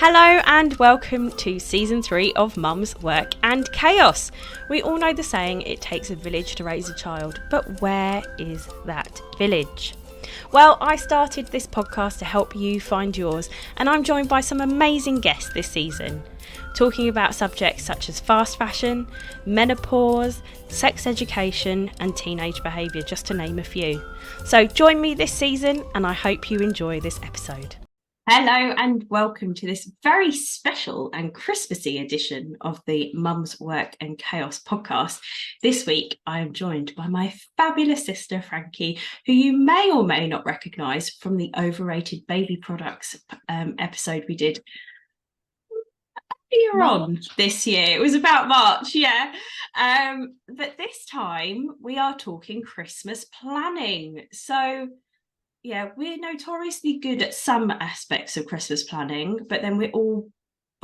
Hello and welcome to season 3 of Mum's Work and Chaos. We all know the saying, it takes a village to raise a child, but where is that village? Well, I started this podcast to help you find yours, and I'm joined by some amazing guests this season, talking about subjects such as fast fashion, menopause, sex education and teenage behaviour, just to name a few. So join me this season and I hope you enjoy this episode. Hello and welcome to this very special and Christmassy edition of the Mum's Work and Chaos podcast. This week I am joined by my fabulous sister Frankie, who you may or may not recognise from the overrated baby products episode we did earlier on this year. It was about March, yeah. But this time we are talking Christmas planning. So yeah, we're notoriously good at some aspects of Christmas planning, but then we're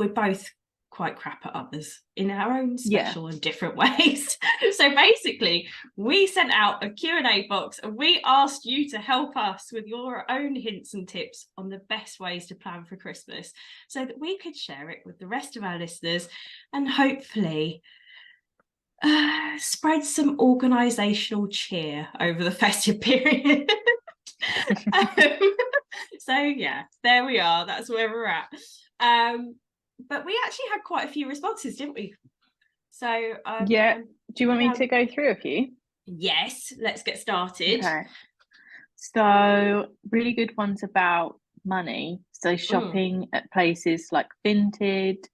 both quite crap at others in our own special and different ways. So basically, we sent out a Q&A box and we asked you to help us with your own hints and tips on the best ways to plan for Christmas so that we could share it with the rest of our listeners and hopefully spread some organisational cheer over the festive period. So yeah, there we are, that's where we're at. But we actually had quite a few responses, didn't we? So do you want me to go through a few? Yes, let's get started. Okay, so really good ones about money, so shopping at places like Vinted,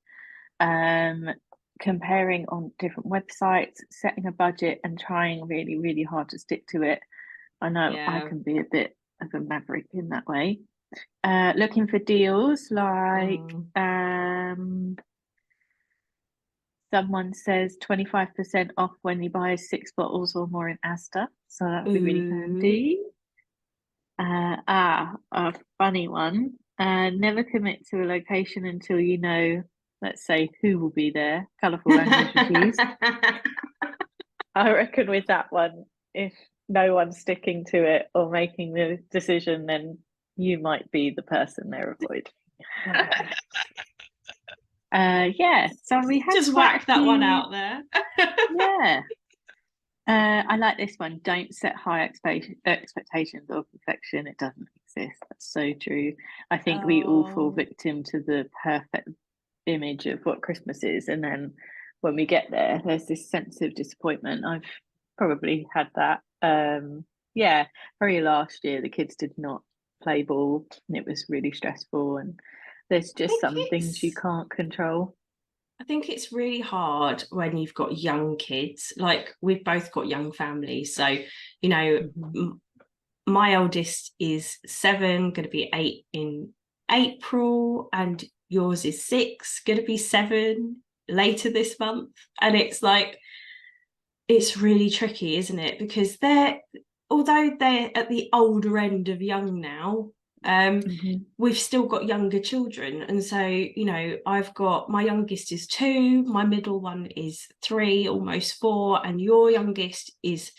comparing on different websites, setting a budget and trying really, really hard to stick to it. I know I can be a bit of a maverick in that way. Looking for deals, like someone says 25% off when you buy 6 bottles or more in Asda, so that would be really handy. A funny one. Never commit to a location until you know, let's say, who will be there. Colourful language used. I reckon with that one, if no one's sticking to it or making the decision, then you might be the person they're avoiding. So we had just whack that one out there. I like this one. Don't set high expectations of perfection. It doesn't exist. That's so true. I think we all fall victim to the perfect image of what Christmas is, and then when we get there, there's this sense of disappointment. I've probably had that. Very last year the kids did not play ball and it was really stressful, and there's just some things you can't control. I think it's really hard when you've got young kids. Like, we've both got young families, so you know, my eldest is 7, going to be 8 in April, and yours is 6, going to be 7 later this month. And it's like, it's really tricky, isn't it? Because although they're at the older end of young now, we've still got younger children. And so, you know, I've got, my youngest is 2, my middle one is 3, almost 4, and your youngest is,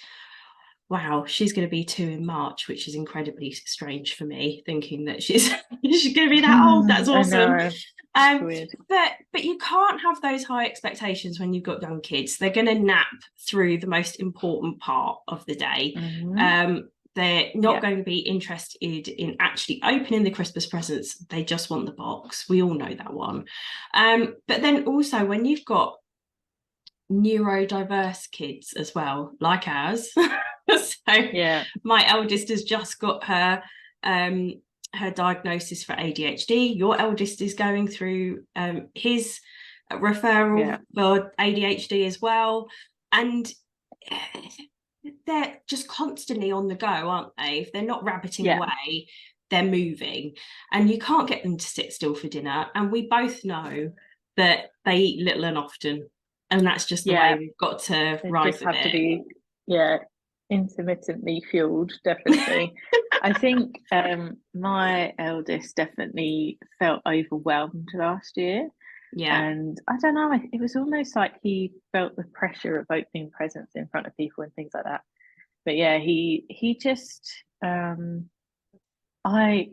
wow, she's going to be 2 in March, which is incredibly strange for me, thinking that she's going to be that old. That's awesome. But you can't have those high expectations when you've got young kids. They're going to nap through the most important part of the day. They're not going to be interested in actually opening the Christmas presents. They just want the box. We all know that one. But then also, when you've got neurodiverse kids as well, like ours. My eldest has just got her diagnosis for ADHD. Your eldest is going through his referral for ADHD as well, and they're just constantly on the go, aren't they? If they're not rabbiting away, they're moving, and you can't get them to sit still for dinner. And we both know that they eat little and often, and that's just the way we've got to ride with it. To be intermittently fueled, definitely. I think my eldest definitely felt overwhelmed last year. And I don't know, it was almost like he felt the pressure of opening presents in front of people and things like that. But he just I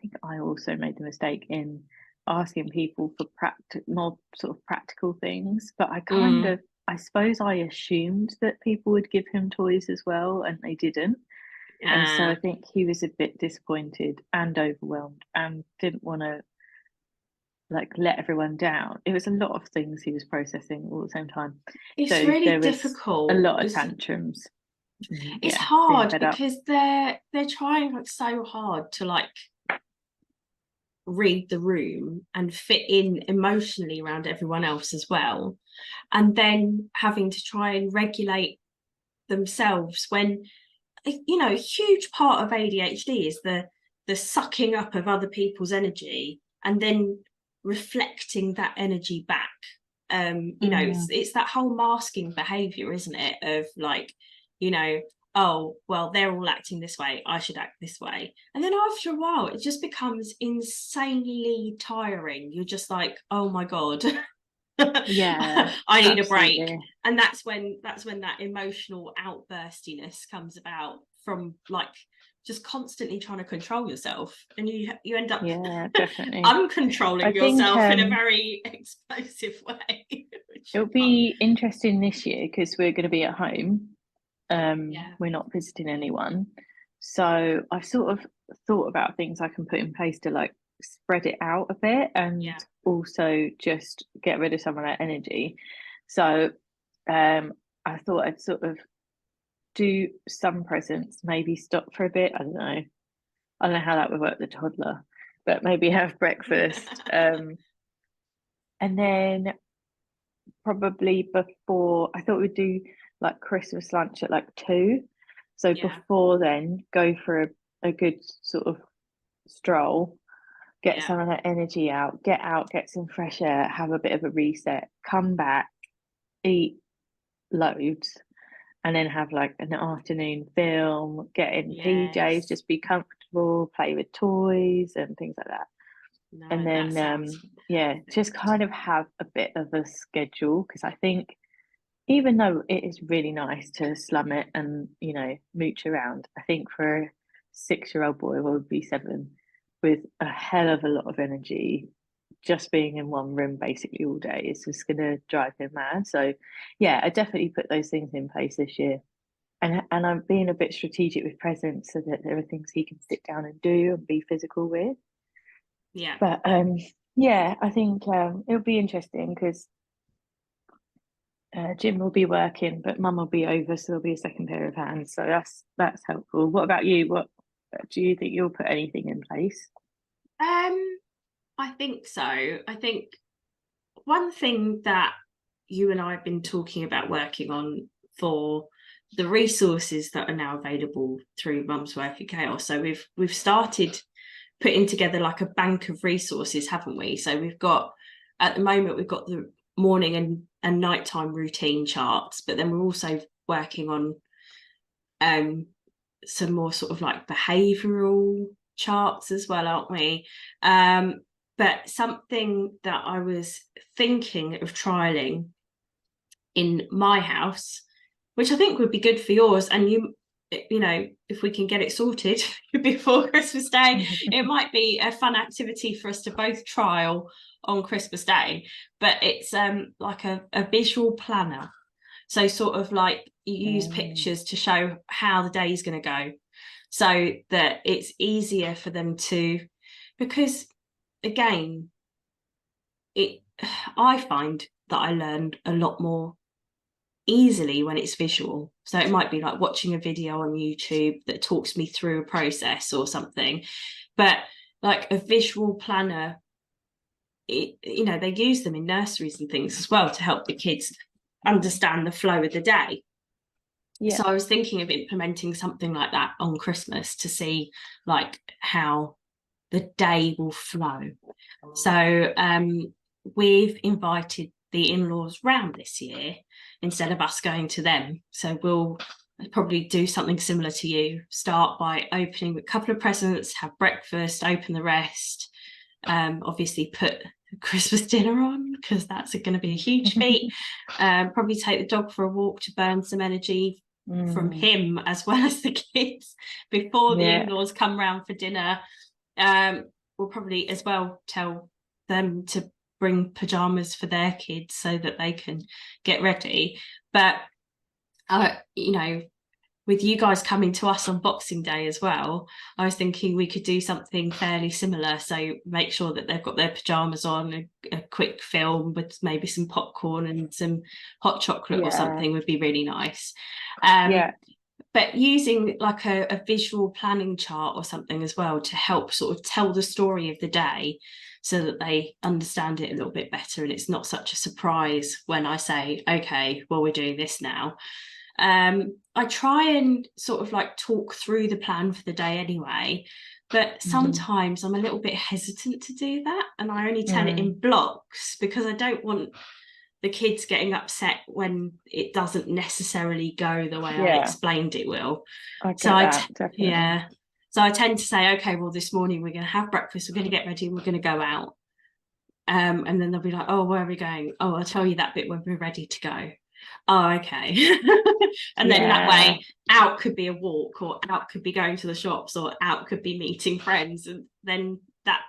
think I also made the mistake in asking people for more sort of practical things, but I suppose I assumed that people would give him toys as well, and they didn't. And so I think he was a bit disappointed and overwhelmed and didn't want to like let everyone down. It was a lot of things he was processing all at the same time. It's So really there was difficult. a lot of tantrums. It's Yeah, hard because they're trying like so hard to like read the room and fit in emotionally around everyone else as well, and then having to try and regulate themselves when, you know, a huge part of ADHD is the sucking up of other people's energy and then reflecting that energy back. You know, it's that whole masking behavior, isn't it, of like, you know, oh well, they're all acting this way, I should act this way. And then after a while it just becomes insanely tiring. You're just like, oh my god. yeah, I need absolutely. a break. And that's when that emotional outburstiness comes about, from like just constantly trying to control yourself, and you end up definitely uncontrolling yourself in a very explosive way. It'll be interesting this year because we're going to be at home. We're not visiting anyone, so I've sort of thought about things I can put in place to like spread it out a bit and also just get rid of some of that energy. So I thought I'd sort of do some presents, maybe stop for a bit. I don't know how that would work with the toddler, but maybe have breakfast. And then probably before, I thought we'd do like Christmas lunch at like 2. So before then, go for a good sort of stroll, get some of that energy out, get some fresh air, have a bit of a reset, come back, eat loads, and then have like an afternoon film, get in PJs, just be comfortable, play with toys and things like that. No, and then just kind of have a bit of a schedule, because I think even though it is really nice to slum it and, you know, mooch around, I think for a 6-year-old boy, well, would be 7, with a hell of a lot of energy, just being in one room basically all day is just going to drive him mad. So yeah, I definitely put those things in place this year. And I'm being a bit strategic with presents so that there are things he can sit down and do and be physical with. But I think it'll be interesting because Jim will be working, but Mum will be over, so there'll be a second pair of hands. So that's helpful. What about you? What do you think you'll put anything in place? I think so. I think one thing that you and I have been talking about working on for the resources that are now available through Mum's Work at Chaos. So we've started putting together like a bank of resources, haven't we? So we've got, at the moment, we've got the morning and nighttime routine charts, but then we're also working on some more sort of like behavioural charts as well, aren't we? But something that I was thinking of trialing in my house, which I think would be good for yours, and you know, if we can get it sorted before Christmas Day, it might be a fun activity for us to both trial on Christmas Day. But it's like a visual planner. So sort of like you use pictures to show how the day is going to go, so that it's easier for them to, because again, I find that I learned a lot more easily when it's visual. So it might be like watching a video on YouTube that talks me through a process or something, but like a visual planner, you know, they use them in nurseries and things as well to help the kids understand the flow of the day. So I was thinking of implementing something like that on Christmas to see like how the day will flow. So we've invited the in-laws round this year instead of us going to them. So we'll probably do something similar to you. Start by opening a couple of presents, have breakfast, open the rest. Obviously put Christmas dinner on, because that's going to be a huge feat. Probably take the dog for a walk to burn some energy from him as well as the kids before the in-laws come round for dinner. We'll probably as well tell them to bring pajamas for their kids so that they can get ready. But you know, with you guys coming to us on Boxing Day as well, I was thinking we could do something fairly similar. So make sure that they've got their pajamas on, a quick film with maybe some popcorn and some hot chocolate or something would be really nice. But using like a visual planning chart or something as well to help sort of tell the story of the day so that they understand it a little bit better and it's not such a surprise when I say, okay, well, we're doing this now. I try and sort of like talk through the plan for the day anyway, but sometimes I'm a little bit hesitant to do that, and I only tell it in blocks because I don't want the kids getting upset when it doesn't necessarily go the way I explained it will. So I tend to say, okay, well, this morning we're going to have breakfast, we're going to get ready, we're going to go out. And then they'll be like, oh, where are we going? Oh, I'll tell you that bit when we're ready to go. Oh, okay. And then that way, out could be a walk, or out could be going to the shops, or out could be meeting friends. And then that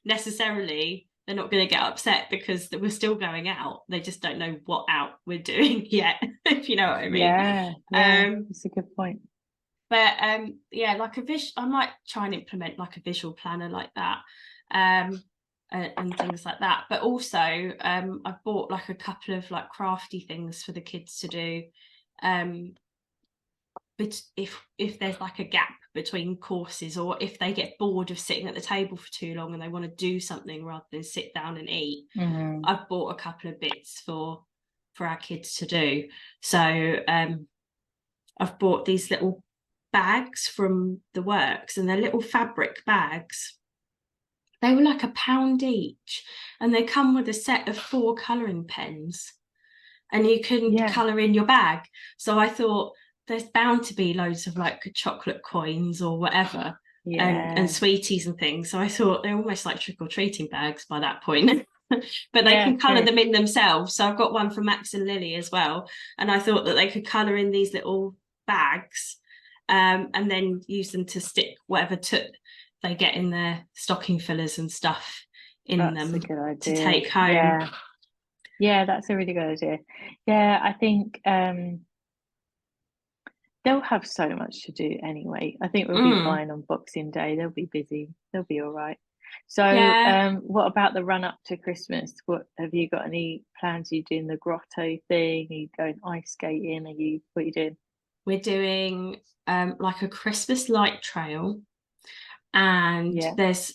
necessarily, they're not going to get upset because we're still going out. They just don't know what out we're doing yet, if you know what I mean. That's a good point. But like I might try and implement like a visual planner like that. And things like that. But also I've bought like a couple of like crafty things for the kids to do, but if there's like a gap between courses, or if they get bored of sitting at the table for too long and they want to do something rather than sit down and eat, I've bought a couple of bits for our kids to do. So I've bought these little bags from the works, and they're little fabric bags. They were like £1 each, and they come with a set of 4 colouring pens, and you can colour in your bag. So I thought there's bound to be loads of like chocolate coins or whatever, and sweeties and things. So I thought they're almost like trick-or-treating bags by that point. But they can colour them in themselves. So I've got one for Max and Lily as well, and I thought that they could colour in these little bags, and then use them to stick whatever they get in their stocking fillers and stuff in them to take home. That's a really good idea. I think they'll have so much to do anyway. I think we'll be fine on Boxing Day. They'll be busy, they'll be all right. So what about the run up to Christmas? What have you got, any plans? Are you doing the grotto thing? Are you going ice skating? What are you doing? We're doing like a Christmas light trail. And there's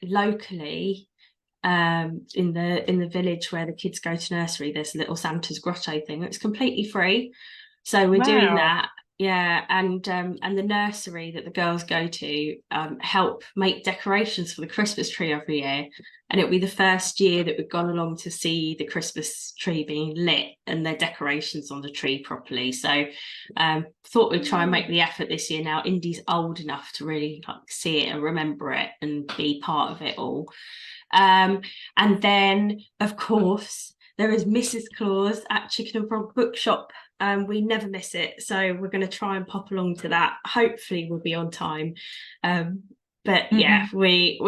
locally in the village where the kids go to nursery, there's a little Santa's grotto thing. It's completely free, so we're doing that. And the nursery that the girls go to help make decorations for the Christmas tree every year, and it'll be the first year that we've gone along to see the Christmas tree being lit and their decorations on the tree properly. So thought we'd try and make the effort this year. Now Indy's old enough to really like see it and remember it and be part of it all. And then of course there is Mrs. Claus at Chicken and Frog Bookshop. We never miss it, so we're going to try and pop along to that. Hopefully we'll be on time. But we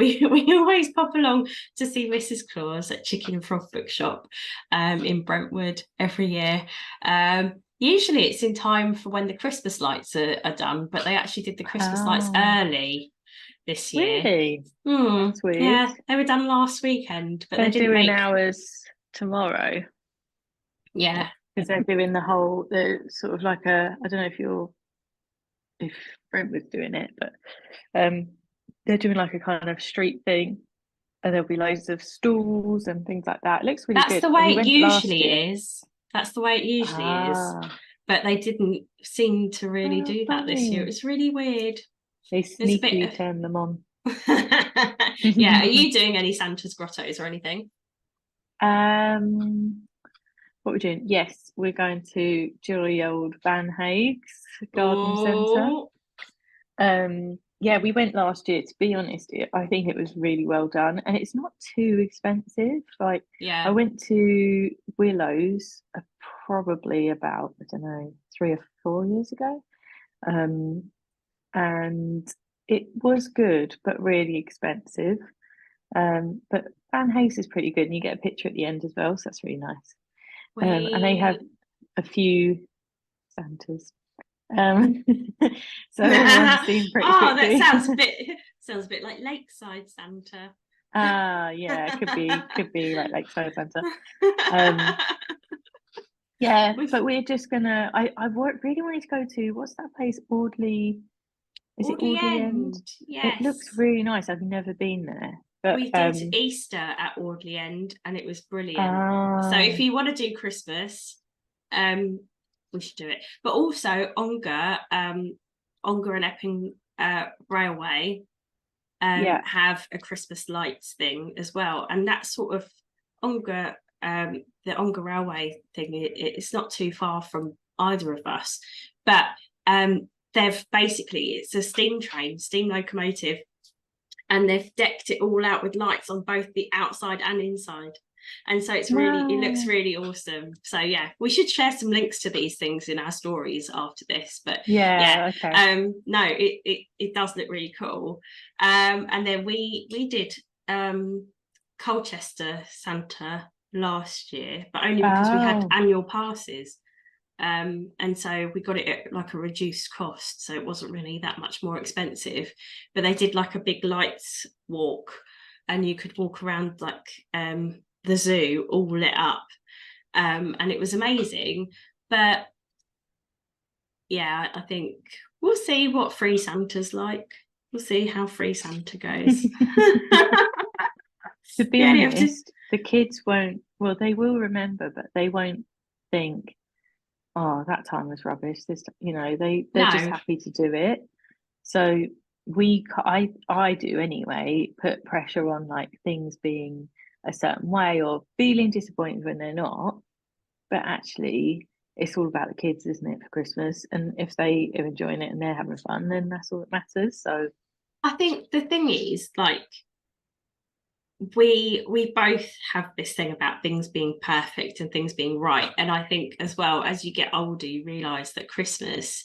always pop along to see Mrs. Claus at Chicken and Frog Bookshop in Brentwood every year. Usually it's in time for when the Christmas lights are done, but they actually did the Christmas lights early this year. Really? That's weird. Yeah, they were done last weekend, but they're they didn't doing ours tomorrow. Yeah, because they're doing the sort of like I don't know if Brentwood's doing it, but they're doing like a kind of street thing, and there'll be loads of stalls and things like that. It looks really good. That's the way it usually is. That's the way it usually is. But they didn't seem to really do that this year. It was really weird. They sneakily turned them on. Yeah, are you doing any Santa's grottos or anything? What we're doing? Yes, we're going to jolly old Van Haig's garden centre. Yeah, we went last year. To be honest, I think it was really well done, and it's not too expensive. Like, I went to Willow's probably about, I don't know, 3 or 4 years ago, and it was good but really expensive. But Van Hayes is pretty good, and you get a picture at the end as well, so that's really nice. And they have We a few Santas. So everyone's seen pretty oh, that quickly. sounds a bit like Lakeside Santa. Yeah, could be like Lakeside Santa. Um, yeah, We've but we're just gonna. Really wanted to go to, what's that place? Audley. Is it Audley Audley End? End, It looks yes. really nice. I've never been there, but We did Easter at Audley End and it was brilliant. So ah, if you want to do Christmas, um, we should do it. But also Ongar and Epping Railway yeah. have a Christmas lights thing as well. And that sort of Ongar, the Ongar Railway thing, it's not too far from either of us. But they've basically, it's a steam train, steam locomotive, and they've decked it all out with lights on both the outside and inside. And so it looks Wow. really awesome. So yeah, we should share some links to these things in our stories after this. But yeah, Yeah, okay. no, it does look really cool. And then we did Colchester Santa last year, but only because we had Oh, annual passes. And so we got it at like a reduced cost, so it wasn't really that much more expensive. But they did like a big lights walk, and you could walk around like the zoo all lit up, and it was amazing. But yeah, I think we'll see what Free Santa's like. We'll see how Free Santa goes. to be Yeah, you have to. honest, the kids won't, well, they will remember, but they won't think, oh, that time was rubbish. They're just No, happy to do it. So I do anyway, put pressure on like things being a certain way or feeling disappointed when they're not. But actually, it's all about the kids, isn't it, for Christmas? And if they are enjoying it and they're having fun, then that's all that matters. So I think the thing is, like, we both have this thing about things being perfect and things being right, and I think as well, as you get older, you realize that Christmas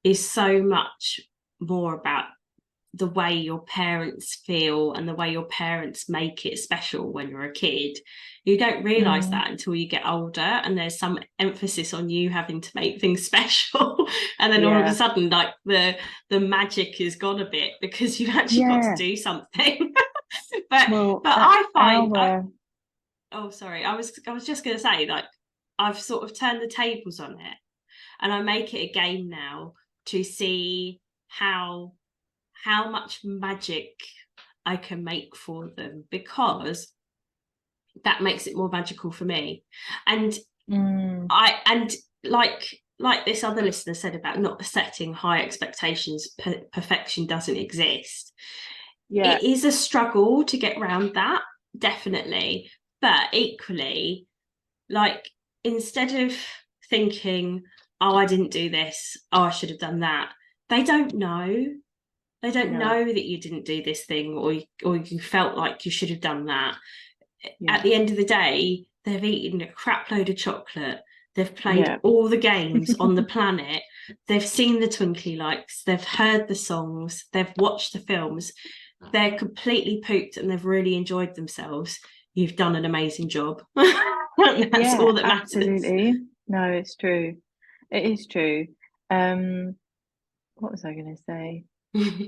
is so much more about the way your parents feel and the way your parents make it special when you're a kid. You don't realize mm, that until you get older and there's some emphasis on you having to make things special, and then all of a yeah, sudden like the magic is gone a bit because you've actually got to yeah. do something. but Well, but I find our oh sorry, I was just going to say, like, I've sort of turned the tables on it, and I make it a game now to see how much magic I can make for them, because that makes it more magical for me. And mm, I and like this other listener said about not setting high expectations, perfection doesn't exist. yeah, It is a struggle to get around that, definitely. But equally, like, instead of thinking, oh, I didn't do this, oh, I should have done that, they don't know. They don't no, know that you didn't do this thing, or you felt like you should have done that. yeah, At the end of the day, they've eaten a crap load of chocolate. They've played yeah, all the games on the planet. They've seen the twinkly lights. They've heard the songs. They've watched the films. They're completely pooped and they've really enjoyed themselves. You've done an amazing job. That's yeah, all that matters. absolutely. No, it's true. It is true. Um, what was I going to say?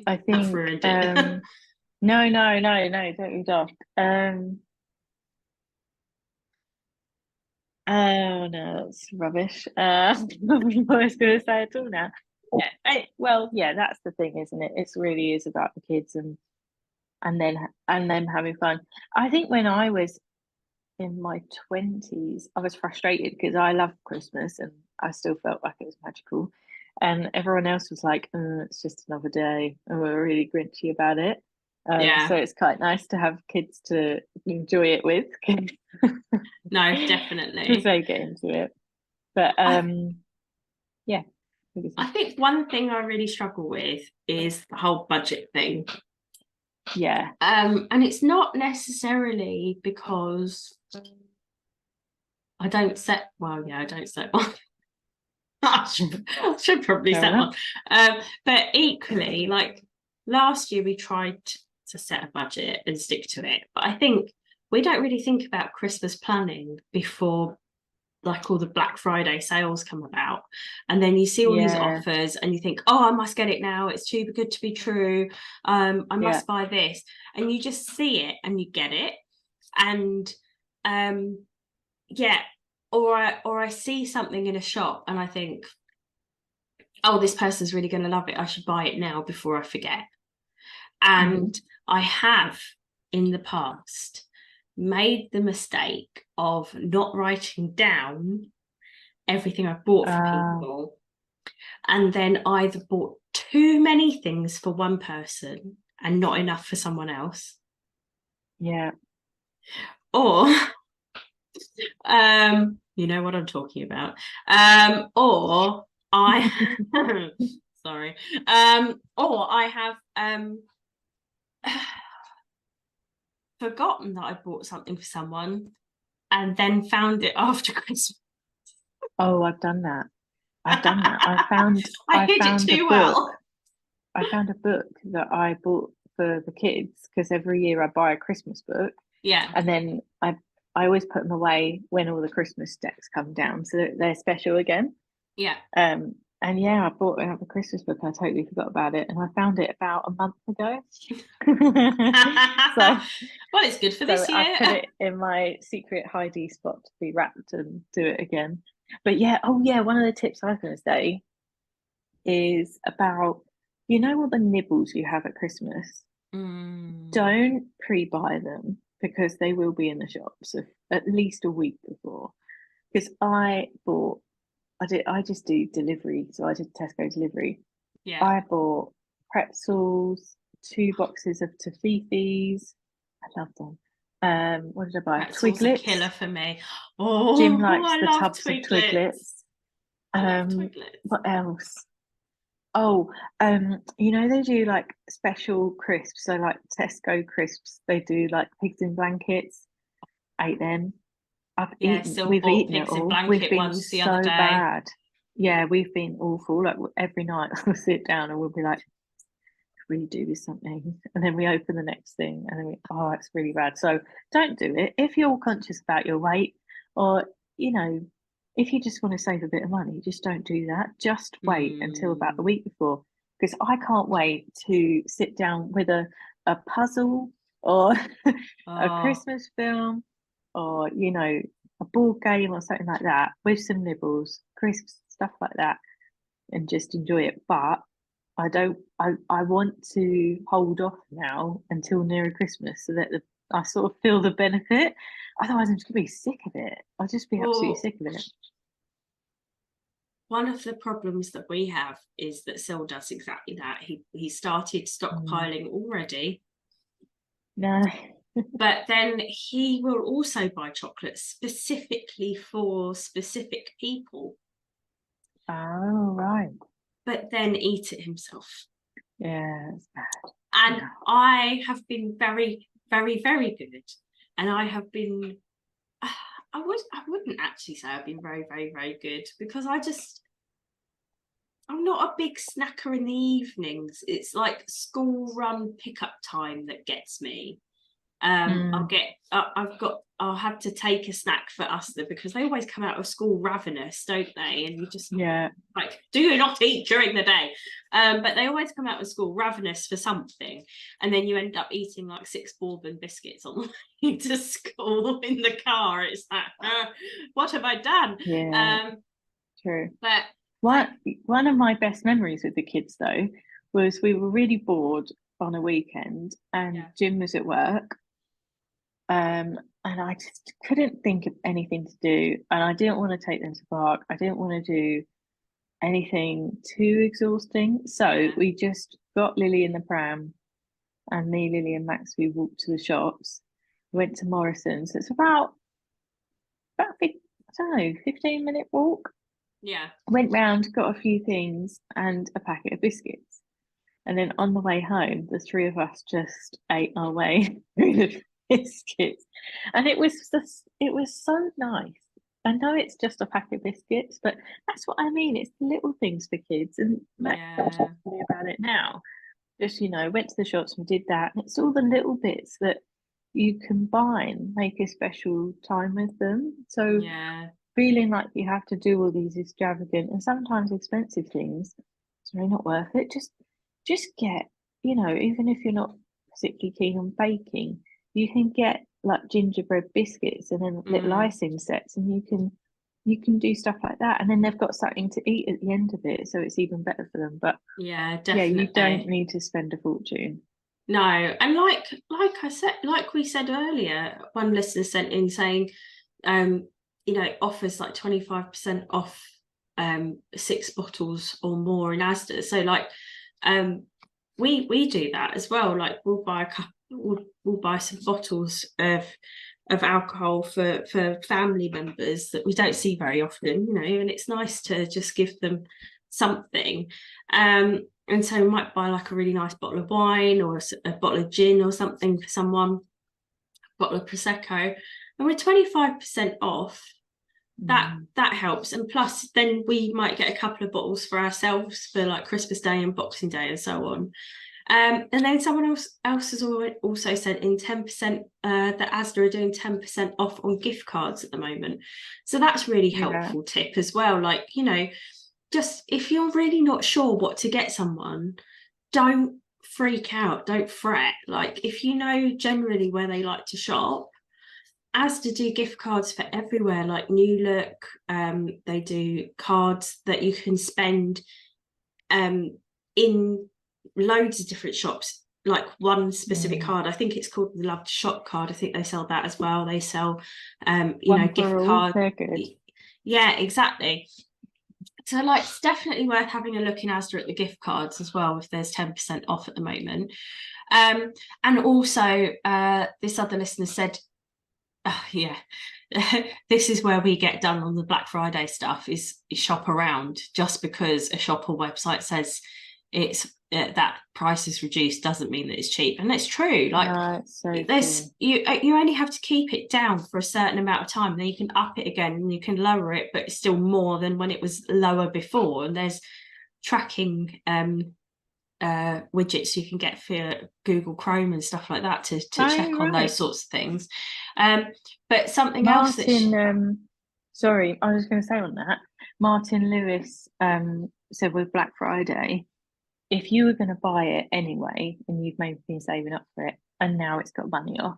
I I've think ruined it. no, no, no, no, don't be daft. Oh no, that's rubbish. I was going to say at all now. Yeah, well, yeah, that's the thing, isn't it? It really is about the kids and them having fun. I think when I was in my 20s, I was frustrated because I loved Christmas and I still felt like it was magical. And everyone else was like, it's just another day. And we were really grinchy about it. So Yeah, it's quite nice to have kids to enjoy it with no, because definitely. they get into it. But I yeah, what do you I think? think one thing I really struggle with is the whole budget thing. Yeah. And it's not necessarily because I don't set, well, yeah, I don't set one. I should probably Fair set enough. one. But equally, like last year we tried to set a budget and stick to it. But I think we don't really think about Christmas planning before like all the Black Friday sales come about, and then you see all these offers and you think, oh, I must get it now, it's too good to be true, I must buy this, and you just see it and you get it. And or I see something in a shop and I think, oh, this person's really going to love it, I should buy it now before I forget. And I have in the past made the mistake of not writing down everything I've bought for people, and then either bought too many things for one person and not enough for someone else. Or you know what I'm talking about. Or I sorry. Or I have forgotten that I bought something for someone and then found it after Christmas. Oh, I've done that. I found it too well. I found a book that I bought for the kids, because every year I buy a Christmas book. Yeah. And then I always put them away when all the Christmas decks come down, so that they're special again. Yeah. And yeah, I bought another Christmas book. I totally forgot about it, and I found it about a month ago. So, well, it's good for this year. I put it in my secret hidey spot to be wrapped and do it again. But yeah, one of the tips I was going to say is about, you know, what the nibbles you have at Christmas. Don't pre-buy them, because they will be in the shops at least a week before. Because I just do delivery, so I did Tesco delivery. Yeah. I bought pretzels, 2 boxes of toffifees. I love them. What did I buy? Pretzels Twiglets. A killer for me. Oh, Jim likes I the love tubs Twiglets. of Twiglets. What else? Oh, you know, they do like special crisps. So like Tesco crisps, they do like pigs in blankets. Ate them. We've eaten it all. We've been so bad. Yeah, we've been awful. Like every night we'll sit down and we'll be like, we do with something, and then we open the next thing and then it's really bad. So don't do it if you're conscious about your weight, or, you know, if you just want to save a bit of money, just don't do that. Just wait until about the week before, because I can't wait to sit down with a puzzle or a Christmas film, or, you know, a board game or something like that, with some nibbles, crisps, stuff like that, and just enjoy it. But I want to hold off now until nearer Christmas, so that I sort of feel the benefit. Otherwise, I'm just going to be sick of it. I'll just be absolutely sick of it. One of the problems that we have is that Sil does exactly that. He started stockpiling already. No. But then he will also buy chocolates specifically for specific people. Oh, right. But then eat it himself. Yeah, it's bad. And I have been very, very, very good. And I have been, I wouldn't actually say I've been very, very, very good, because I'm not a big snacker in the evenings. It's like school run pickup time that gets me. I'll have to take a snack for us, because they always come out of school ravenous, don't they? And you just like, do not eat during the day. But they always come out of school ravenous for something, and then you end up eating like 6 bourbon biscuits on the way to school in the car. It's like, what have I done? Yeah, true. But one of my best memories with the kids, though, was we were really bored on a weekend, and Jim was at work. And I just couldn't think of anything to do, and I didn't want to take them to park. I didn't want to do anything too exhausting, so we just got Lily in the pram, and me, Lily, and Max, we walked to the shops, went to Morrison's. It's about I don't know, 15-minute walk. Went round, got a few things and a packet of biscuits, and then on the way home, the 3 of us just ate our way through the biscuits, and it was so nice. I know it's just a packet of biscuits, but that's what I mean. It's the little things for kids, and Max talks to me about it now. just, went to the shops and did that. And it's all the little bits that you combine, make a special time with them. So Yeah. feeling like you have to do all these extravagant and sometimes expensive things, it's really not worth it. Just get, even if you're not particularly keen on baking, you can get like gingerbread biscuits and then little icing sets, and you can do stuff like that, and then they've got something to eat at the end of it, so it's even better for them. But Yeah, yeah, you don't definitely. need to spend a fortune. No, and like we said earlier, one listener sent in saying, offers like 25% off 6 bottles or more in Asda. So like we do that as well. Like we'll buy a couple, we'll buy some bottles of alcohol for family members that we don't see very often, and it's nice to just give them something. And so we might buy like a really nice bottle of wine or a bottle of gin or something for someone, a bottle of Prosecco, and we're 25% off. That helps. And plus then we might get a couple of bottles for ourselves for like Christmas Day and Boxing Day and so on. And then someone else has also sent in 10%, that Asda are doing 10% off on gift cards at the moment. So that's really helpful tip as well. Like, just if you're really not sure what to get someone, don't freak out, don't fret. Like if you know generally where they like to shop, Asda do gift cards for everywhere, like New Look. They do cards that you can spend in loads of different shops, like one specific card. I think it's called the Love to Shop card. I think they sell that as well. They sell gift card. They're good. Yeah, exactly. So like it's definitely worth having a look in Asda at the gift cards as well if there's 10% off at the moment. And also this other listener said, yeah, this is where we get done on the Black Friday stuff, is shop around. Just because a shop or website says it's that price is reduced doesn't mean that it's cheap, and that's true. Like no, it's so there's you only have to keep it down for a certain amount of time, then you can up it again and you can lower it, but it's still more than when it was lower before. And there's tracking widgets you can get for Google Chrome and stuff like that to check on those sorts of things. But something else that sorry, I was going to say on that, Martin Lewis said with Black Friday, if you were going to buy it anyway and you've maybe been saving up for it and now it's got money off,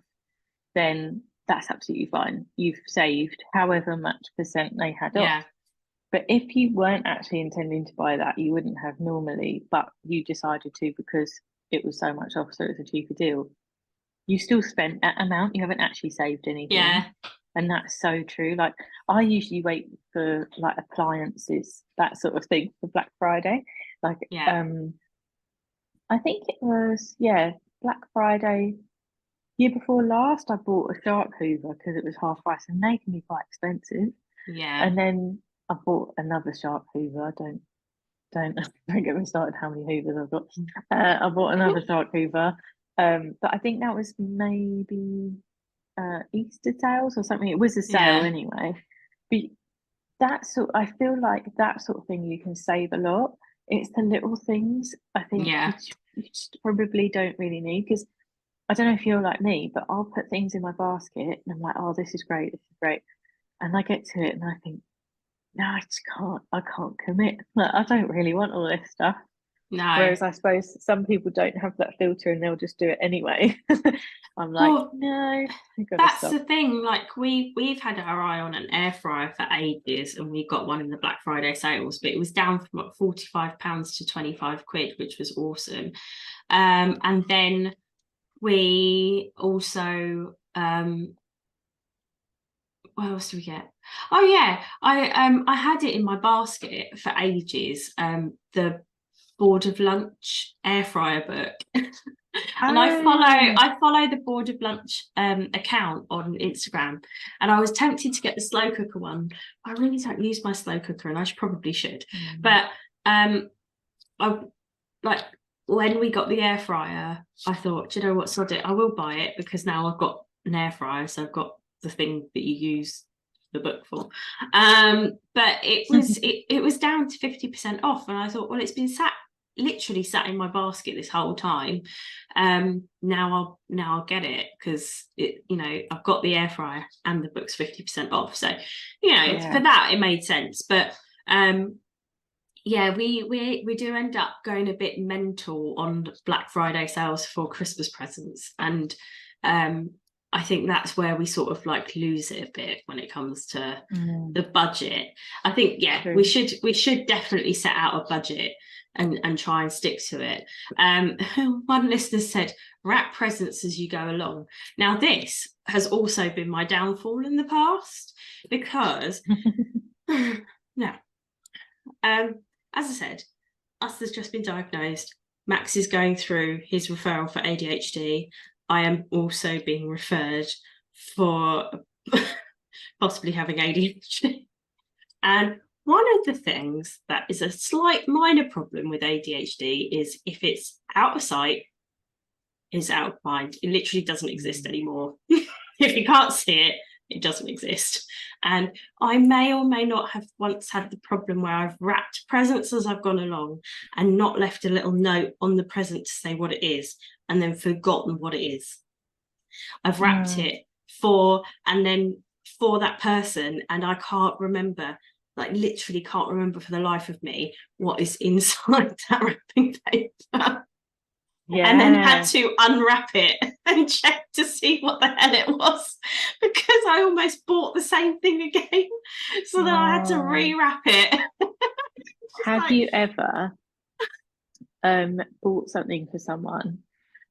then that's absolutely fine. You've saved however much percent they had off. But if you weren't actually intending to buy that, you wouldn't have normally, but you decided to because it was so much off, so it's a cheaper deal. You still spent that amount. You haven't actually saved anything. Yeah. And that's so true. Like I usually wait for like appliances, that sort of thing, for Black Friday. Like I think it was Black Friday year before last. I bought a shark hoover because it was half price, and they can be quite expensive. Yeah. And then I bought another shark hoover. I don't get me started how many hoovers I've got. I bought another shark hoover. But I think that was maybe Easter sales or something. It was a sale anyway. But I feel like that sort of thing you can save a lot. It's the little things I think you just probably don't really need, because I don't know if you're like me, but I'll put things in my basket and I'm like, oh, this is great, and I get to it and I think, no, I can't commit. Like, I don't really want all this stuff. No. Whereas I suppose some people don't have that filter and they'll just do it anyway. I'm like, well, no. That's the thing. Like we've had our eye on an air fryer for ages, and we got one in the Black Friday sales, but it was down from what, £45 to 25 quid, which was awesome. And then we also what else do we get? Oh yeah, I had it in my basket for ages. The Board of Lunch air fryer book. And I follow the Board of Lunch account on Instagram, and I was tempted to get the slow cooker one. I really don't use my slow cooker, and I probably should. But I like when we got the air fryer, I thought, do you know what, sod it, I will buy it, because now I've got an air fryer, so I've got the thing that you use the book for. But it was it was down to 50% off, and I thought, well, it's been sat literally sat in my basket this whole time. Now I'll get it, because it, you know, I've got the air fryer and the book's 50% off. So, you know, for that it made sense. But yeah, we do end up going a bit mental on Black Friday sales for Christmas presents, and I think that's where we sort of like lose it a bit when it comes to the budget. I think we should definitely set out a budget and try and stick to it. One listener said, wrap presents as you go along. Now this has also been my downfall in the past, because no. As I said, Us has just been diagnosed. Max is going through his referral for ADHD. I am also being referred for possibly having ADHD. And one of the things that is a slight minor problem with ADHD is if it's out of sight, it's out of mind. It literally doesn't exist anymore. If you can't see it, it doesn't exist. And I may or may not have once had the problem where I've wrapped presents as I've gone along and not left a little note on the present to say what it is, and then forgotten what it is. I've wrapped it for that person, and I can't remember, like literally can't remember for the life of me what is inside that wrapping paper. And then had to unwrap it and check to see what the hell it was, because I almost bought the same thing again. So then I had to rewrap it. Have you ever bought something for someone,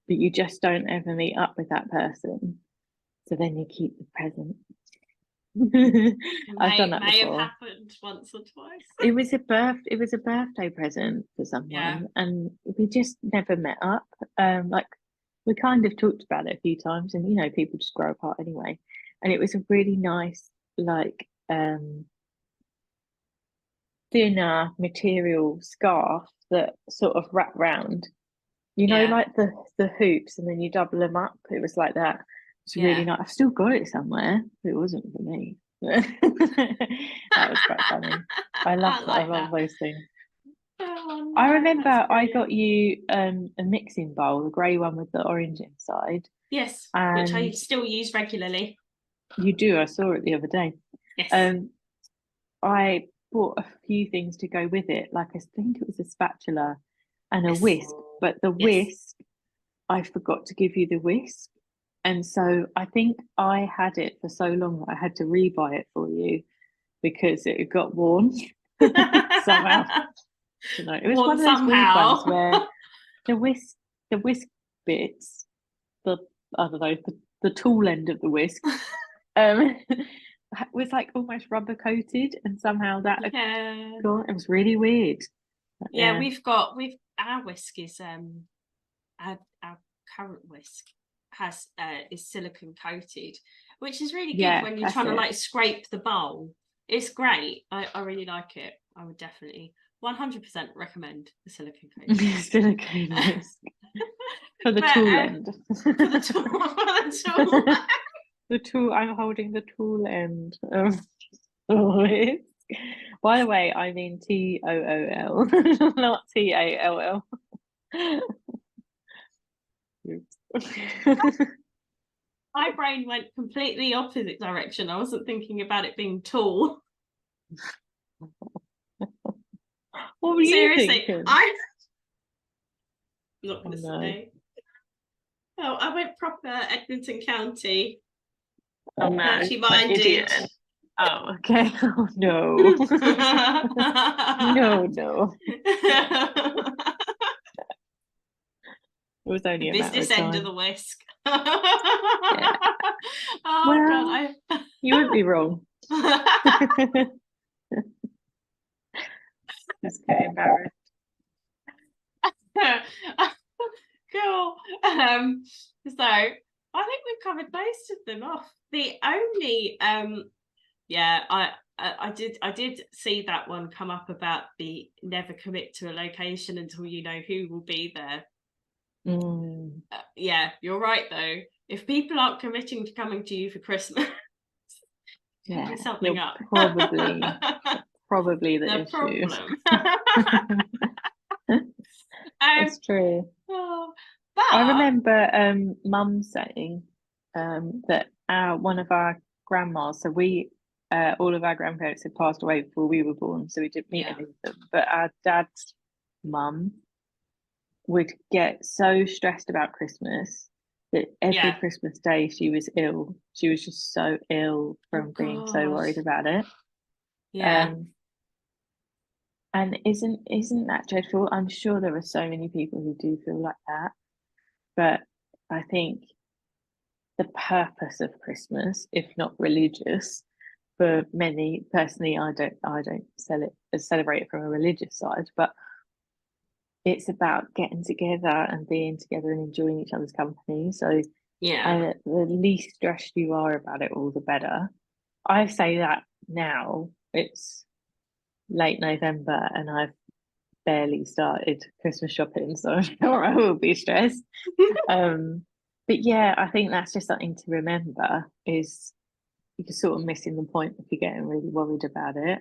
but you just don't ever meet up with that person, so then you keep the present? I've done that before. Have happened once or twice. It was a birthday present for someone, and we just never met up. Like, we kind of talked about it a few times, and you know, people just grow apart anyway. And it was a really nice, like, thinner material scarf that sort of wrapped round, you know, like the hoops, and then you double them up. It was like that. It's really nice. I've still got it somewhere, but it wasn't for me. That was quite funny. I love those things. Oh, no, I remember I got you a mixing bowl, the grey one with the orange inside. Yes, which I still use regularly. You do, I saw it the other day. Yes. I bought a few things to go with it, like I think it was a spatula and a whisk, but the whisk, I forgot to give you the whisk. And so I think I had it for so long that I had to rebuy it for you because it got worn somehow. You know, it was one of those weird ones where the whisk bits, I don't know, the tool end of the whisk, was like almost rubber coated, and somehow that it was really weird. But, our whisk is our current whisk is silicone coated, which is really good when you're trying to like scrape the bowl. It's great. I really like it. I would definitely 100% recommend the silicone coated silicone whisk for the tool end. For the tool. The tool. I'm holding the tool end of the whisk. By the way, I mean TOOL, not TALL. My brain went completely opposite direction. I wasn't thinking about it being tall. What were you thinking? I'm not going to say. Oh, I went proper Edmonton County. Oh no, actually minded. Oh, okay. Oh no. No. It was only a business matter of end time. of the whisk. Oh well, God, you wouldn't be wrong. Just get embarrassed. Cool. So I think we've covered most of them off. The only I did see that one come up about the never commit to a location until you know who will be there. You're right though. If people aren't committing to coming to you for Christmas, something up. Probably the issue. It's true. Oh, I but remember Mum saying that one of our grandmas, so we all of our grandparents had passed away before we were born, so we didn't meet yeah, any of them. But our dad's mum would get so stressed about Christmas that every yeah. Christmas day she was ill. She was just so ill Oh from being so God. worried about it. Yeah. Um, and isn't that dreadful? I'm sure there are so many people who do feel like that, but I think the purpose of Christmas, if not religious, for many personally, I don't celebrate it from a religious side, but it's about getting together and being together and enjoying each other's company. So Yeah. the least stressed you are about it all, the better. I say that now. It's late November and I've barely started Christmas shopping, so I'm sure I will be stressed. Um, but yeah, I think that's just something to remember is you're sort of missing the point if you're getting really worried about it.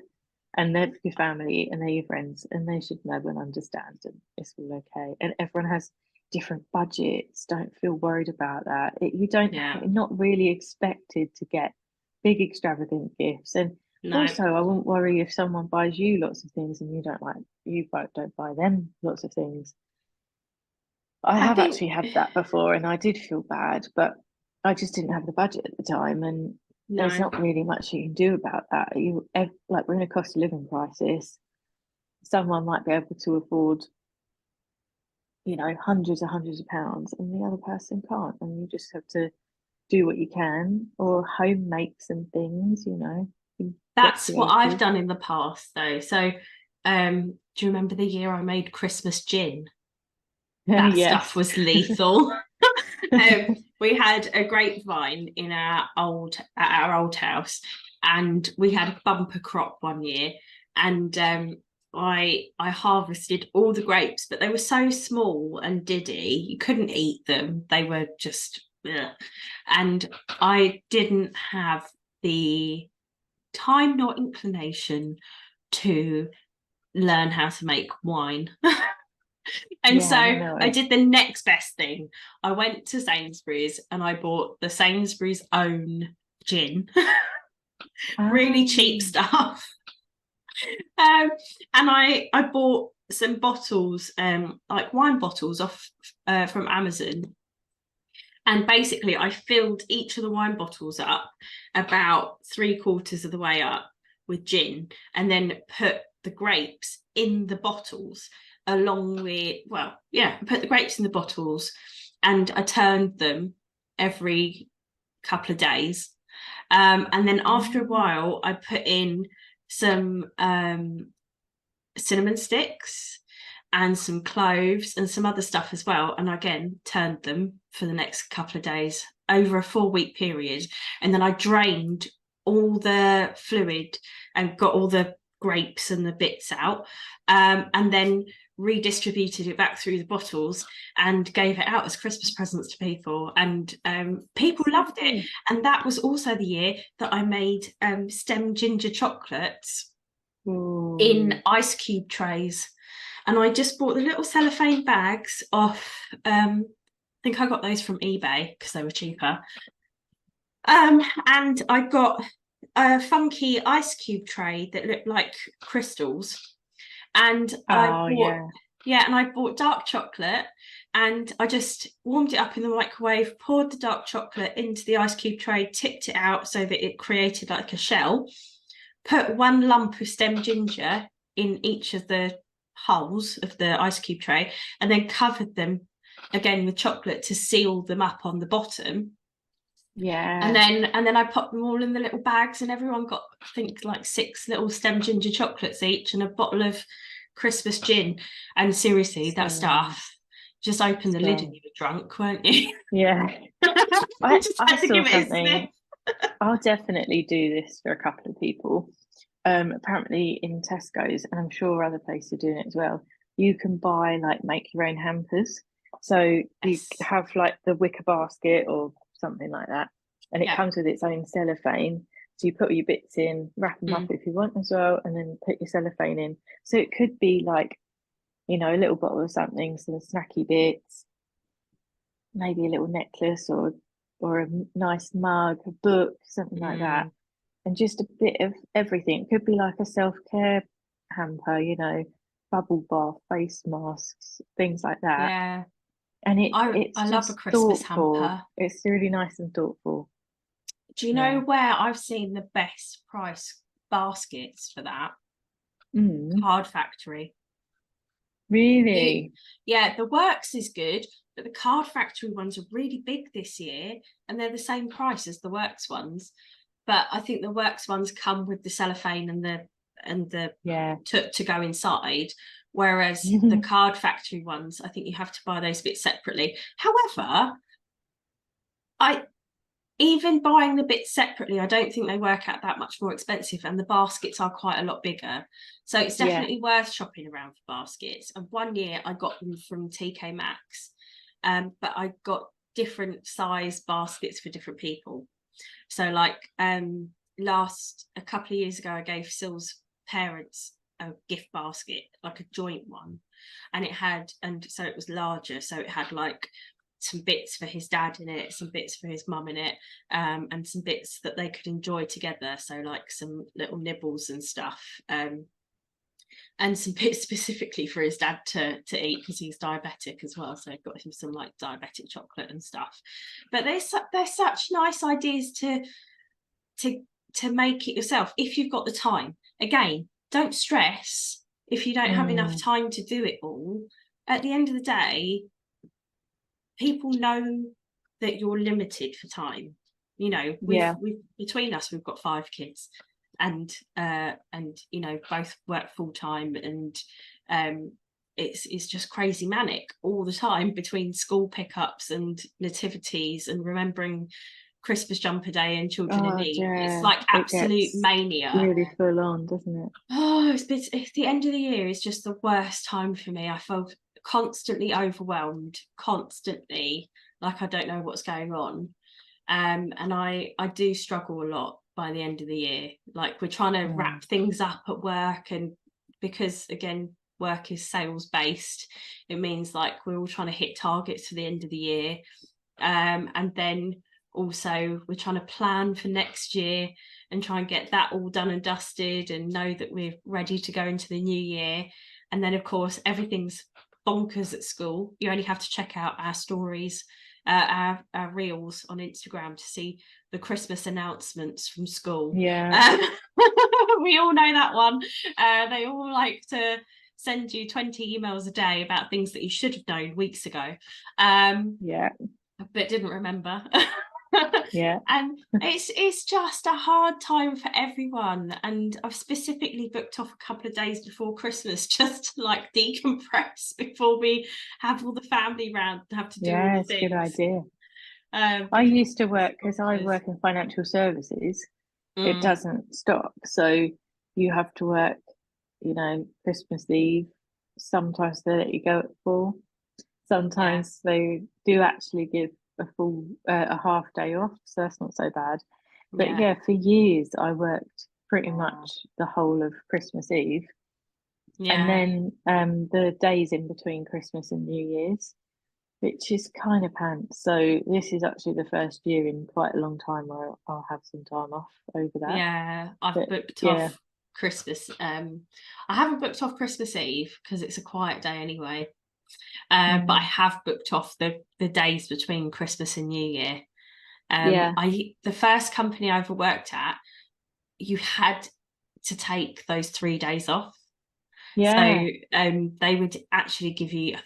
And they're your family and they're your friends, and they should know and understand, and it's all okay. And everyone has different budgets. Don't feel worried about that. You don't, Yeah. you're not really expected to get big, extravagant gifts. And No. also, I wouldn't worry if someone buys you lots of things and you both don't buy them lots of things. I I have think actually had that before and I did feel bad, but I just didn't have the budget at the time. And there's no. not really much you can do about that. Like we're in a cost of living crisis. Someone might be able to afford, hundreds and hundreds of pounds, and the other person can't. And you just have to do what you can, or home make some things, get That's what I've creative. done in the past though. So do you remember the year I made Christmas gin? That stuff Yes. was lethal. We had a grapevine in our old house, and we had a bumper crop one year, and I harvested all the grapes, but they were so small and diddy, you couldn't eat them. They were just ugh. And I didn't have the time nor inclination to learn how to make wine. And so Yeah, I know I it. did the next best thing. I went to Sainsbury's and I bought the Sainsbury's own gin, really cheap Um, stuff. Um, and I bought some bottles, like wine bottles off from Amazon. And basically, I filled each of the wine bottles up about 3/4 of the way up with gin, and then put the grapes in the bottles along with, well, yeah, I put the grapes in the bottles and I turned them every couple of days. And then after a um, while, I put in some cinnamon sticks and some cloves and some other stuff as well. And again, turned them for the next couple of days over a 4-week period. And then I drained all the fluid and got all the grapes and the bits out. And then redistributed it back through the bottles and gave it out as Christmas presents to people. And people that's so loved it. cool. And that was also the year that I made stem ginger chocolates in Ooh. ice cube trays. And I just bought the little cellophane bags off. I think I got those from eBay because they were cheaper. And I got a funky ice cube tray that looked like crystals. And I Oh bought, yeah. yeah, and I bought dark chocolate and I just warmed it up in the microwave, poured the dark chocolate into the ice cube tray, tipped it out so that it created like a shell, put one lump of stem ginger in each of the holes of the ice cube tray, and then covered them again with chocolate to seal them up on the bottom. And Yeah. then I popped them all in the little bags, and everyone got, I think, like 6 little stem ginger chocolates each and a bottle of Christmas gin. And seriously, that So stuff, just open the lid and strong. you were drunk, weren't you? Yeah. You I just I had to saw give it a sniff. something. I'll definitely do this for a couple of people. Apparently in Tesco's, and I'm sure other places are doing it as well. You can buy like make your own hampers. So you Yes. have like the wicker basket or something like that, and it Yeah. comes with its own cellophane. So you put all your bits in, wrap them up Mm. if you want as well, and then put your cellophane in. So it could be like you know, a little bottle of something, some snacky bits, maybe a little necklace or a nice mug, a book, something like that, and just a bit of everything. It could be like a self-care hamper, you know, bubble bath, face masks, things like that. Yeah. And it's I love a just Christmas thoughtful. hamper. It's really nice and thoughtful. Do you know Yeah. where I've seen the best price baskets for that? Card Factory. Really? Yeah, the Works is good, but the Card Factory ones are really big this year, and they're the same price as the Works ones. But I think the Works ones come with the cellophane and the Yeah. to go inside, whereas the Card Factory ones, I think you have to buy those bits separately. However, I even buying the bits separately, I don't think they work out that much more expensive, and the baskets are quite a lot bigger. So it's Yeah. definitely worth shopping around for baskets. And one year I got them from TK Maxx, but I got different size baskets for different people. So like a couple of years ago, I gave Syl's parents a gift basket, like a joint one, and so it was larger, so it had like some bits for his dad in it, some bits for his mum in it, and some bits that they could enjoy together, so like some little nibbles and stuff, and some bits specifically for his dad to eat because he's diabetic as well, so I got him some like diabetic chocolate and stuff. But they're such nice ideas to make it yourself if you've got the time. Again, don't stress if you don't have enough time to do it all. At the end of the day, people know that you're limited for time. You know, we've between us, we've got 5 kids, and you know, both work full time, and it's just crazy manic all the time between school pickups and nativities and remembering Christmas jumper day and children in need. It's like absolute mania. Really full on, doesn't it? Oh, it's the end of the year is just the worst time for me. I feel constantly overwhelmed, constantly like I don't know what's going on. And I do struggle a lot by the end of the year. Like we're trying to wrap things up at work, and because again, work is sales based, it means like we're all trying to hit targets for the end of the year. And then also we're trying to plan for next year and try and get that all done and dusted and know that we're ready to go into the new year. And then of course everything's bonkers at school. You only have to check out our stories, our reels on Instagram to see the Christmas announcements from school. We all know that one. They all like to send you 20 emails a day about things that you should have known weeks ago, but didn't remember. And it's just a hard time for everyone, and I've specifically booked off a couple of days before Christmas just to like decompress before we have all the family round and have to do all the things. It's a good idea. I used to work, because I work in financial services, it doesn't stop, so you have to work, you know, Christmas Eve, sometimes they let you go at 4, sometimes they do actually give a full a half day off, so that's not so bad. But for years I worked pretty much the whole of Christmas Eve, and then the days in between Christmas and New Year's, which is kind of pants. So this is actually the first year in quite a long time where I'll have some time off over that. I've booked off Christmas. I haven't booked off Christmas Eve because it's a quiet day anyway. But I have booked off the days between Christmas and New Year. The first company I ever worked at, you had to take those 3 days off. So they would actually give you,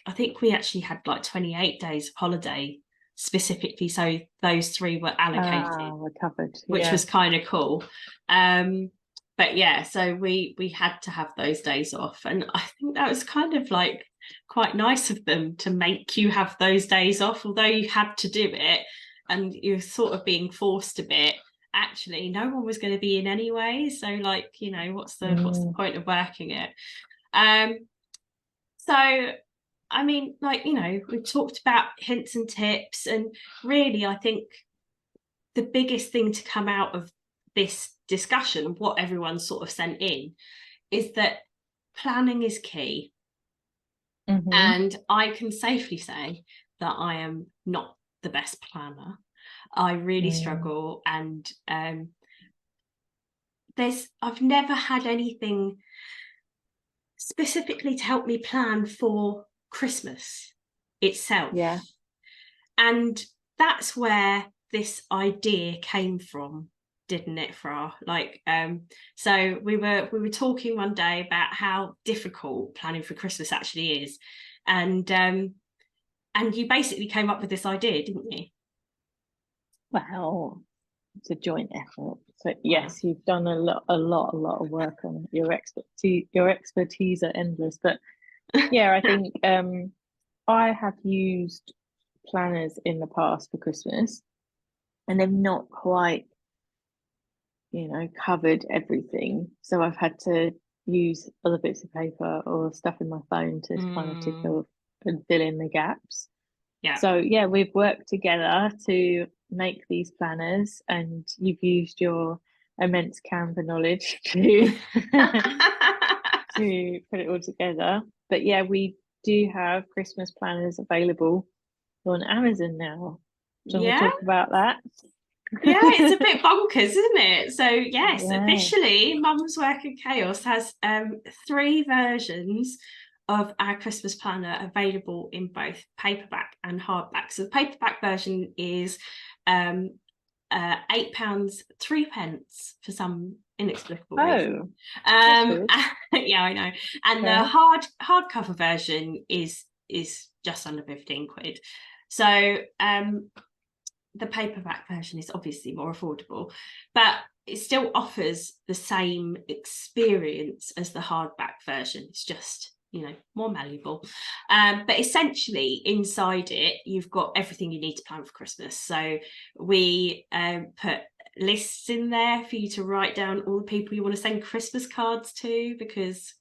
I think we actually had like 28 days of holiday specifically, so those 3 were allocated, we're covered, which was kind of cool. But so we had to have those days off, and I think that was kind of like quite nice of them to make you have those days off, although you had to do it and you're sort of being forced a bit. Actually, no one was going to be in anyway, so like, you know, what's the point of working it? So I mean, like, you know, we've talked about hints and tips, and really I think the biggest thing to come out of this discussion, what everyone sort of sent in, is that planning is key. And I can safely say that I am not the best planner. I really struggle, and I've never had anything specifically to help me plan for Christmas itself. Yeah. And that's where this idea came from, didn't it, Fra? Like, so we were talking one day about how difficult planning for Christmas actually is, and you basically came up with this idea, didn't you? Well, it's a joint effort. So yes, you've done a lot of work on it. Your expertise are endless. But yeah, I think I have used planners in the past for Christmas, and they've not quite, covered everything. So I've had to use other bits of paper or stuff in my phone to kind of tick off and fill in the gaps. Yeah. So yeah, we've worked together to make these planners, and you've used your immense Canva knowledge to to put it all together. But yeah, we do have Christmas planners available on Amazon now. Do you want to talk about that? Yeah, it's a bit bonkers, isn't it? So yes, Yeah. officially Mum's Work in Chaos has 3 versions of our Christmas planner available in both paperback and hardback. So the paperback version is £8 3 for some inexplicable reason. Yeah, I know. And the hardcover version is just under 15 quid. So the paperback version is obviously more affordable, but it still offers the same experience as the hardback version. It's just, more malleable. But essentially inside it, you've got everything you need to plan for Christmas. So we put lists in there for you to write down all the people you want to send Christmas cards to, because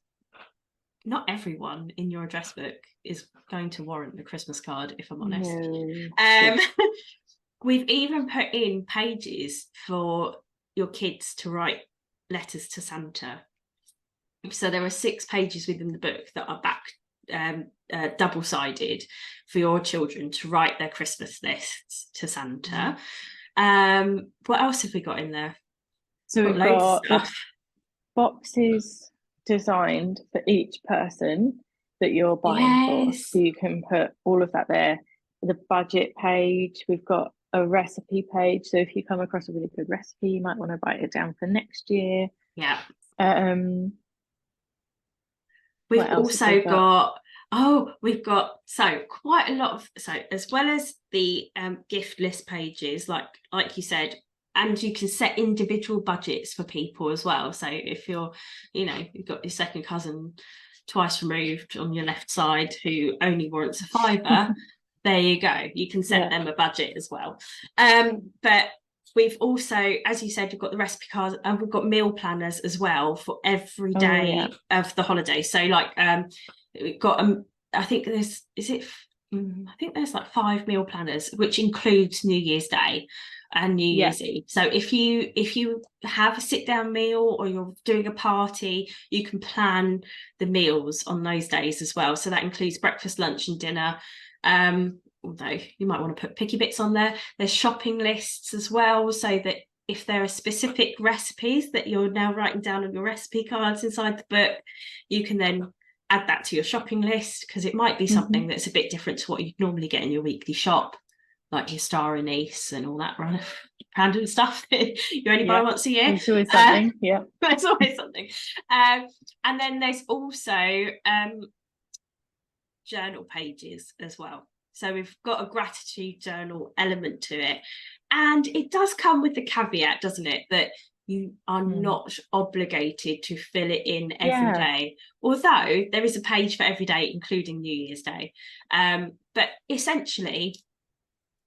not everyone in your address book is going to warrant the Christmas card, if I'm honest. No. We've even put in pages for your kids to write letters to Santa. So there are 6 pages within the book that are back double-sided for your children to write their Christmas lists to Santa. What else have we got in there? So we've got boxes designed for each person that you're buying for. So you can put all of that there. The budget page, we've got a recipe page. So if you come across a really good recipe, you might want to write it down for next year. Yeah. We've also got quite a lot of, as well as the gift list pages, like you said, and you can set individual budgets for people as well. So if you're, you've got your second cousin twice removed on your left side who only warrants a £5, there you go. You can set them a budget as well. But we've also, as you said, we've got the recipe cards, and we've got meal planners as well for every day of the holiday. So we've got I think there's like 5 meal planners, which includes New Year's Day and New Year's Eve. So if you have a sit down meal or you're doing a party, you can plan the meals on those days as well. So that includes breakfast, lunch and dinner. Although you might want to put picky bits on there. There's shopping lists as well, so that if there are specific recipes that you're now writing down on your recipe cards inside the book, you can then add that to your shopping list, because it might be something that's a bit different to what you'd normally get in your weekly shop, like your star anise and all that random stuff that you only buy once a year. It's always something. There's always something. And then there's also journal pages as well. So we've got a gratitude journal element to it, and it does come with the caveat, doesn't it, that you are not obligated to fill it in every day, although there is a page for every day, including New Year's Day. But essentially,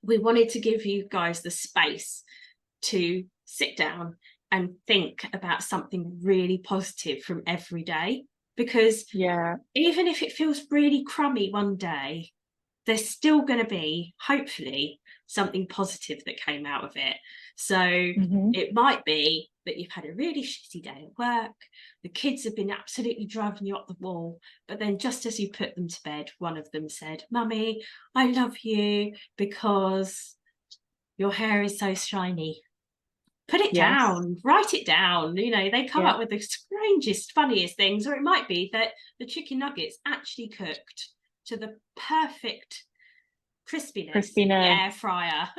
we wanted to give you guys the space to sit down and think about something really positive from every day, because even if it feels really crummy one day, there's still going to be, hopefully, something positive that came out of it. So it might be that you've had a really shitty day at work, the kids have been absolutely driving you up the wall, but then just as you put them to bed, one of them said, "Mummy, I love you because your hair is so shiny." Put it down, write it down. You know, they come up with the strangest, funniest things. Or it might be that the chicken nuggets actually cooked to the perfect crispiness in the air fryer.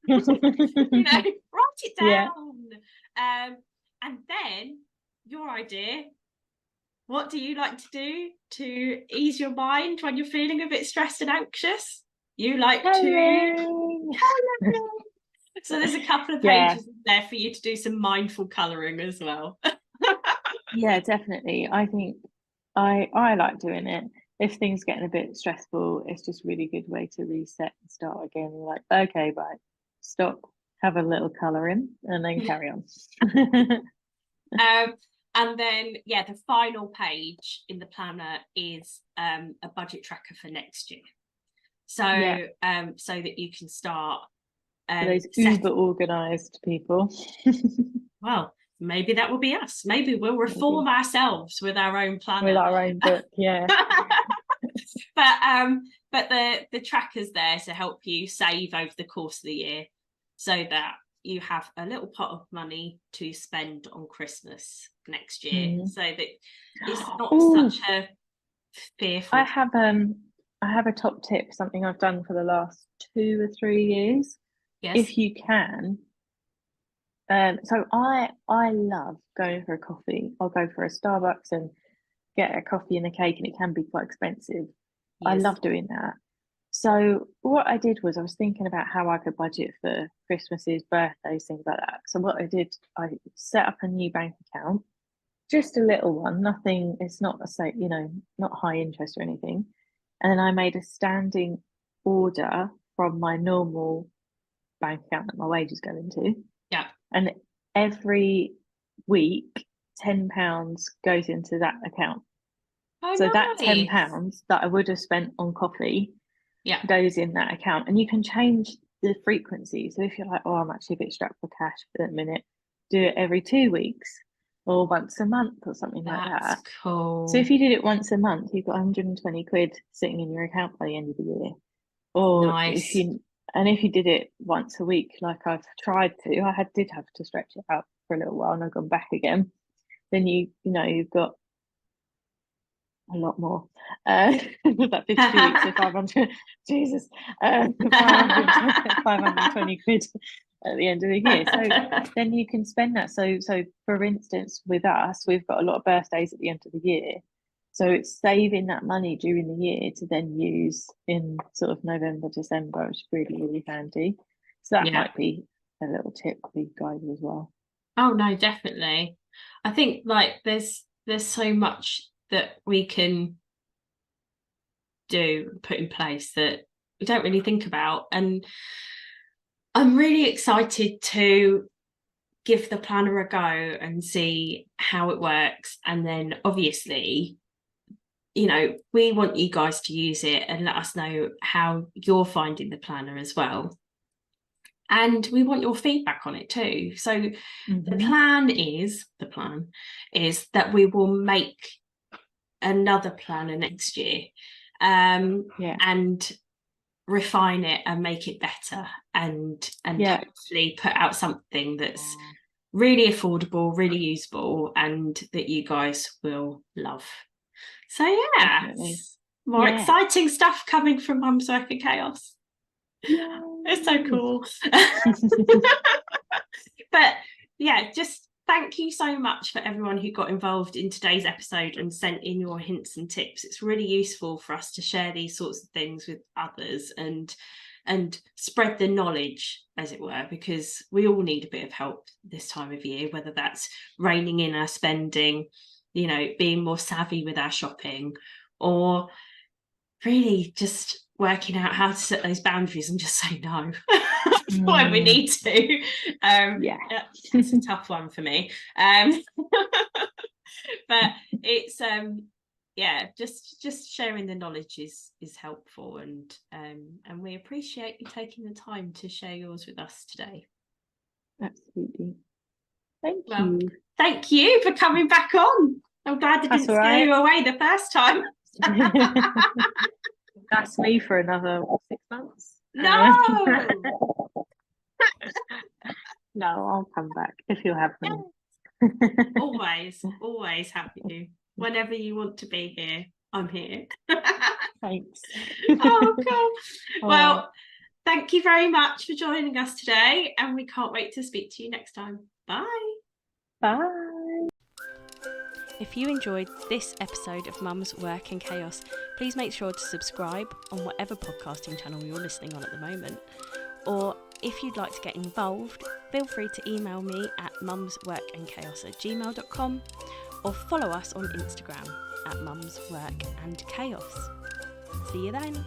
You know, write it down. And then your idea, what do you like to do to ease your mind when you're feeling a bit stressed and anxious? You like to so there's a couple of pages there for you to do some mindful colouring as well. Yeah, definitely. I think I like doing it. If things getting a bit stressful, it's just really good way to reset and start again. You're like, okay, right, stop, have a little colouring, and then carry on. And then, the final page in the planner is a budget tracker for next year. So, so that you can start. Those uber organised people. Well, maybe that will be us. Maybe we'll reform ourselves with our own planner. With our own book, But the tracker's there to help you save over the course of the year so that you have a little pot of money to spend on Christmas next year, so that it's not such a fearful. I have a top tip, something I've done for the last 2 or 3 years. Yes. If you can. So I love going for a coffee. I'll go for a Starbucks and get a coffee and a cake, and it can be quite expensive. Yes. I love doing that. So what I did was I was thinking about how I could budget for Christmases, birthdays, things like that. So what I did, I set up a new bank account, just a little one, nothing, it's not not high interest or anything. And then I made a standing order from my normal bank account that my wages go into. Yeah. And every week, £10 goes into that account. Oh, so nice. That £10 that I would have spent on coffee goes in that account. And you can change the frequency. So if you're like, oh, I'm actually a bit strapped for cash for a minute, do it every 2 weeks or once a month or something like that. That's cool. So if you did it once a month, you've got 120 quid sitting in your account by the end of the year. Or nice. if you did it once a week, like I've tried to, I did have to stretch it out for a little while and I've gone back again. Then you've got a lot more. About 52 weeks, so 500. Jesus, 520 quid at the end of the year. So then you can spend that. So for instance, with us, we've got a lot of birthdays at the end of the year. So it's saving that money during the year to then use in sort of November, December, which is really, really handy. So that might be a little tip for you guys as well. Oh no, definitely. I think like there's so much that we can put in place that we don't really think about. And I'm really excited to give the planner a go and see how it works. And then obviously, we want you guys to use it and let us know how you're finding the planner as well. And we want your feedback on it too. So the plan is that we will make another planner next year and refine it and make it better and hopefully put out something that's really affordable, really usable, and that you guys will love. So more exciting stuff coming from Mum's Work in Chaos. Yay. It's so cool. But just thank you so much for everyone who got involved in today's episode and sent in your hints and tips. It's really useful for us to share these sorts of things with others and spread the knowledge, as it were, because we all need a bit of help this time of year, whether that's reining in our spending, being more savvy with our shopping, or really just working out how to set those boundaries and just say no when we need to. It's a tough one for me. But it's yeah, just sharing the knowledge is helpful, and we appreciate you taking the time to share yours with us today. Absolutely. Thank Well, you. thank you for coming back on. I'm glad I didn't scare you away the first time. That's me for another 6 months. No. No, I'll come back if you'll have me. always happy to. Whenever you want to be here, I'm here. Thanks. Oh, cool. Well, thank you very much for joining us today, and we can't wait to speak to you next time. Bye. Bye. If you enjoyed this episode of Mum's Work and Chaos, please make sure to subscribe on whatever podcasting channel you're listening on at the moment. Or if you'd like to get involved, feel free to email me at mumsworkandchaos@gmail.com or follow us on Instagram at mumsworkandchaos. See you then.